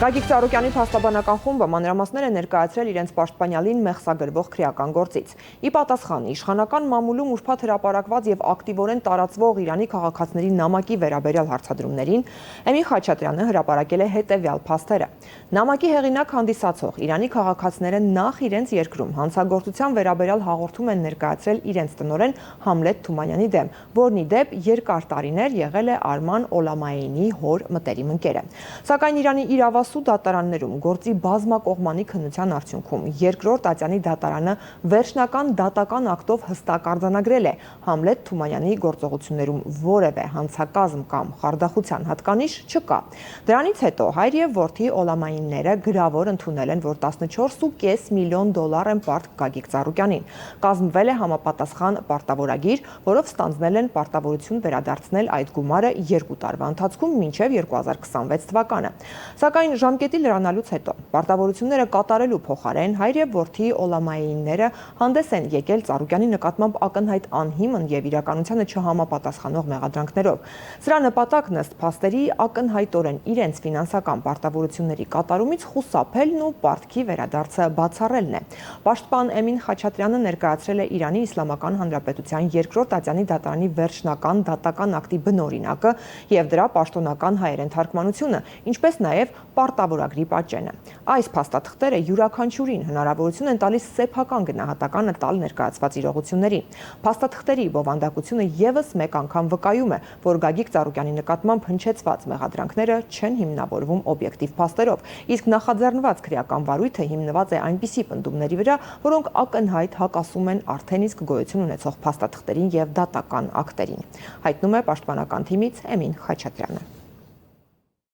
Գագիկ Ծառուկյանի փաստաբանական խումբը մանրամասներ է ներկայացրել իրենց պաշտպանյալին մեղսագրվող քրեական գործից։ Ի պատասխան իշխանական մամուլում ուրբաթ հրապարակված եւ ակտիվորեն տարածվող Իրանի քաղաքացիների նամակի վերաբերյալ հարցադրումներին Էմին Խաչատրյանը հրապարակել է հետեւյալ փաստերը։ Նամակի հեղինակ հանդիսացող Իրանի քաղաքացիները նախ իրենց երկրում հանցագործության վերաբերյալ հաղորդում են ներկայացրել իրենց տնօրեն Համլետ Թումանյանի դեմ, որն ի դեպ երկար տարիներ եղել է Արման Օլամայեինի հոր մտերիմ ընկերը։ Սակայն Իրանի իրավասու դատարաններում գործի բազմակողմանի քննության արդյունքում երկրորդ ատյանի դատարանը վերջնական դատական ակտով հստակ արձանագրել է Համլետ Թումանյանի գործողություններում որևէ հանցակազմ կամ խարդախության հատկանիշ չկա։ Դրանից հետո հայր եւ որդի Օլամայինները գրավոր ընդունել են, որ 14.5 միլիոն դոլար են պարտք Գագիկ Ծառուկյանին։ Կազմվել է համապատասխան պարտավորագիր, որով ստանձնել են պարտավորություն վերադարձնել այդ գումարը 2 տարվա ընթացքում մինչև 2026 թվականը։ Սակայն ժամկետի լրանալուց հետո պարտավորությունները կատարելու փոխարեն հայր եւ որդի Օլամայինները հանդես են եկել Ծառուկյանի նկատմամբ ակնհայտ անհիմն եւ իրականությանը չհամապատասխանող մեղադրանքներով։ Սրա նպատակն ըստ փաստերի ակնհայտորեն իրենց ֆինանսական պարտավորությունների կատարումից խուսափելն ու պարտքի վերադարձը բացառելն է։ Պաշտպան Էմին Խաչատրյանը ներկայացրել է Իրանի Իսլամական Հանրապետության երկրորդ ատյանի դատարանի վերջնական դատական ակտի բնօրինակը եւ դրա պաշտոնական հայերեն թարգմանությունը, ինչպես նաև պարտավորագրի պատճենը։ Այս փաստաթղթերը յուրաքանչյուրին հնարավորություն են տալիս սեփական գնահատականը տալ ներկայացված իրողություններին։ Փաստաթղթերի բովանդակությունը եւս մեկ անգամ վկայում է, որ Գագիկ Ծառուկյանի նկատմամբ հնչեցված մեղադրանքները չեն հիմնավորվում օբյեկտիվ փաստերով, իսկ նախաձեռնված քրեական վարույթը հիմնված է այնպիսի պնդումների վրա, որոնք ակնհայտ հակասում են արդեն իսկ գոյություն ունեցող փաստաթղթերին եւ դատական ակտերին, հայտնում է պաշտպանական թիմից Էմին Խաչատրյանը։